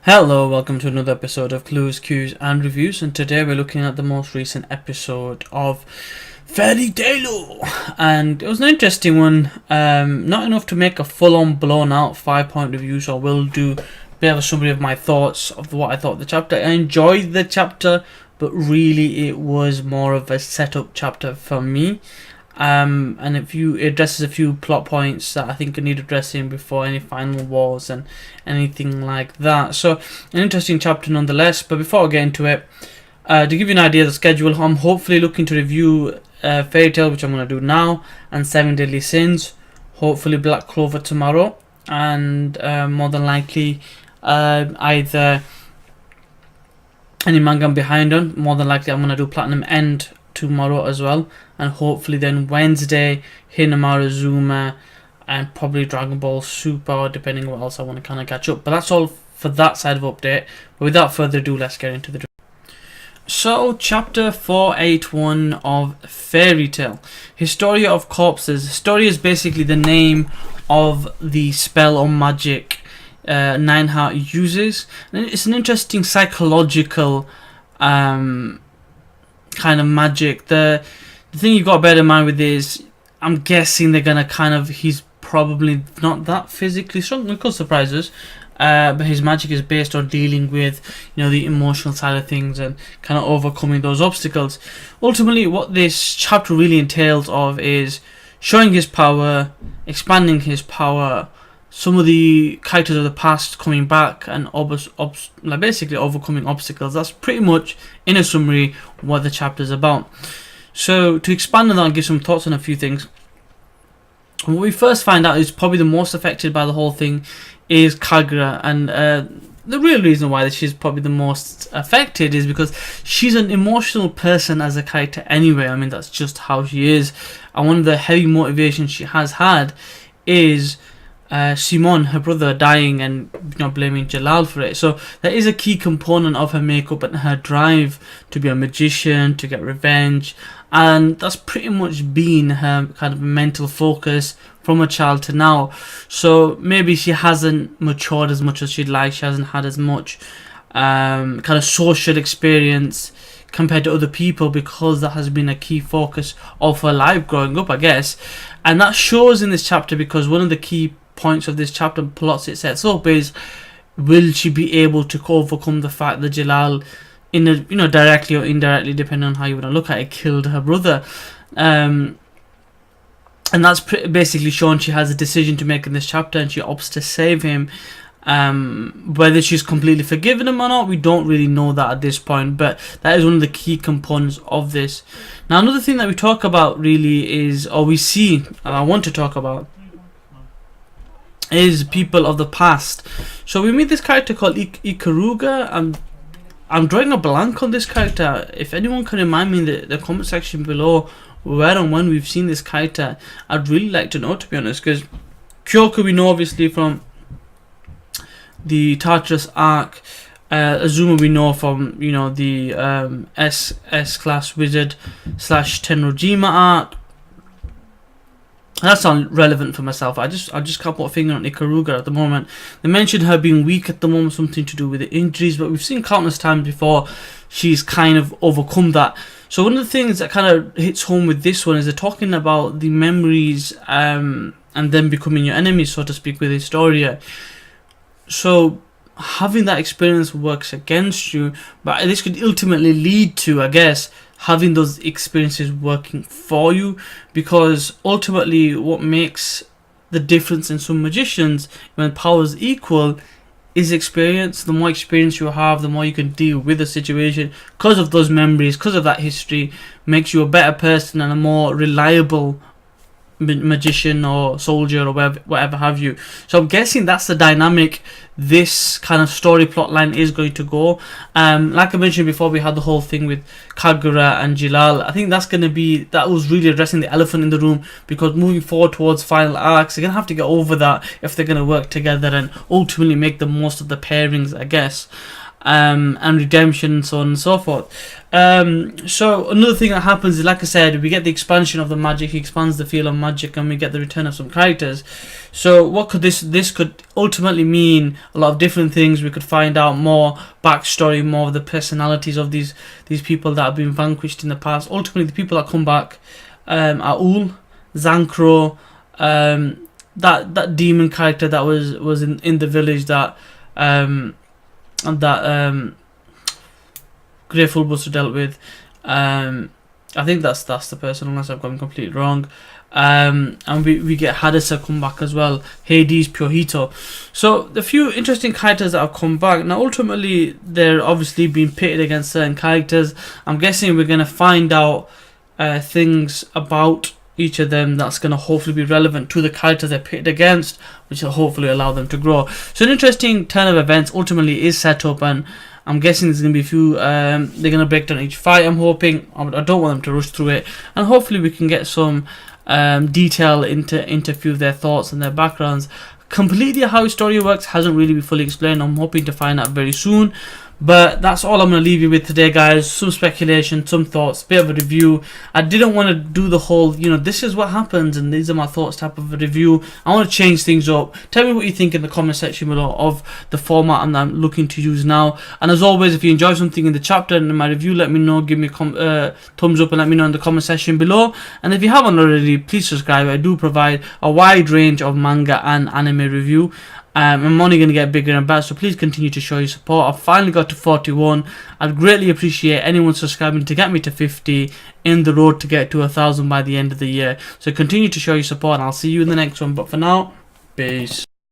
Hello, welcome to another episode of Clues, Cues and Reviews, and today we're looking at the most recent episode of Fairy Tail, and it was an interesting one. Not enough to make a full-on blown-out 5-point review, so I will do a bit of a summary of my thoughts of what I thought of the chapter. I enjoyed the chapter, but really it was more of a setup chapter for me. And it addresses a few plot points that I think need addressing before any final wars and anything like that. So an interesting chapter nonetheless. But before I get into it, to give you an idea of the schedule, I'm hopefully looking to review Fairy Tail, which I'm going to do now, and Seven Deadly Sins. Hopefully Black Clover tomorrow, and more than likely either any manga I'm behind on. More than likely I'm going to do Platinum End tomorrow as well, and hopefully then Wednesday Hinamaru Zuma and probably Dragon Ball Super, depending on what else I want to kind of catch up. But that's all for that side of update. But without further ado, let's get into the So, chapter 481 of Fairy Tail, Historia of Corpses. Historia is basically the name of the spell or magic Nineheart uses. And it's an interesting psychological kind of magic. The thing you've got to bear in mind with this, I'm guessing they're gonna he's probably not that physically strong. It could surprise us, but his magic is based on dealing with, the emotional side of things and kind of overcoming those obstacles. Ultimately, what this chapter really entails of is showing his power, expanding his power, some of the characters of the past coming back, and basically overcoming obstacles. That's pretty much, in a summary, what the chapter is about. So, to expand on that and give some thoughts on a few things, what we first find out is probably the most affected by the whole thing is Kagura, and the real reason why she's probably the most affected is because she's an emotional person as a character anyway. I mean, that's just how she is, and one of the heavy motivations she has had is Simon, her brother, dying and blaming Jalal for it. So that is a key component of her makeup and her drive to be a magician, to get revenge, and that's pretty much been her kind of mental focus from a child to now. So maybe she hasn't matured as much as she'd like. She hasn't had as much kind of social experience compared to other people, because that has been a key focus of her life growing up, I guess. And that shows in this chapter, because one of the key points of this chapter, plots it sets up, is will she be able to overcome the fact that Jalal, directly or indirectly, depending on how you want to look at it, killed her brother. And that's basically shown she has a decision to make in this chapter, and she opts to save him. Whether she's completely forgiven him or not, we don't really know that at this point, but that is one of the key components of this. Now, another thing that we talk about really is, or we see, and I want to talk about, is people of the past. So we meet this character called Ikaruga. I'm drawing a blank on this character. If anyone can remind me in the comment section below where and when we've seen this character, I'd really like to know, to be honest, because Kyoka we know obviously from the Tartarus arc, Azuma we know from the S class wizard / Tenrojima arc. That's not relevant for myself. I just can't put a finger on Ikaruga at the moment. They mentioned her being weak at the moment, something to do with the injuries, but we've seen countless times before she's kind of overcome that. So one of the things that kind of hits home with this one is they're talking about the memories and them becoming your enemies, so to speak, with Historia. So having that experience works against you, but this could ultimately lead to, I guess, having those experiences working for you, because ultimately what makes the difference in some magicians when powers equal is experience. The more experience you have, the more you can deal with a situation because of those memories, because of that history, makes you a better person and a more reliable magician or soldier or whatever have you. So I'm guessing that's the dynamic this kind of story plot line is going to go. Like I mentioned before, we had the whole thing with Kagura and Jalal. I think that was really addressing the elephant in the room, because moving forward towards final arcs, they're going to have to get over that if they're going to work together and ultimately make the most of the pairings, I guess. and redemption and so on and so forth. So another thing that happens is, like I said, we get the expansion of the magic. He expands the field of magic, and we get the return of some characters. So what could this could ultimately mean? A lot of different things. We could find out more backstory, more of the personalities of these people that have been vanquished in the past. Ultimately, the people that come back are Ul, Zankro, that demon character that was in the village that Grey Fulbuster dealt with. I think that's the person, unless I've gotten completely wrong. And we get Hadessa come back as well, Hades, Pyohito. So the few interesting characters that have come back. Now ultimately they're obviously being pitted against certain characters. I'm guessing we're going to find out things about each of them that's going to hopefully be relevant to the characters they're pitted against, which will hopefully allow them to grow. So an interesting turn of events ultimately is set up, and I'm guessing there's going to be a few, they're going to break down each fight. I'm hoping, I don't want them to rush through it, and hopefully we can get some detail into a few of their thoughts and their backgrounds. Completely how his story works hasn't really been fully explained. I'm hoping to find out very soon. But that's all I'm going to leave you with today, guys. Some speculation, some thoughts, bit of a review. I didn't want to do the whole, this is what happens and these are my thoughts type of a review. I want to change things up. Tell me what you think in the comment section below of the format I'm looking to use now. And as always, if you enjoy something in the chapter and in my review, let me know. Give me a thumbs up and let me know in the comment section below. And if you haven't already, please subscribe. I do provide a wide range of manga and anime review. I'm only going to get bigger and better, so please continue to show your support. I've finally got to 41. I'd greatly appreciate anyone subscribing to get me to 50 in the road to get to 1,000 by the end of the year. So continue to show your support, and I'll see you in the next one. But for now, peace.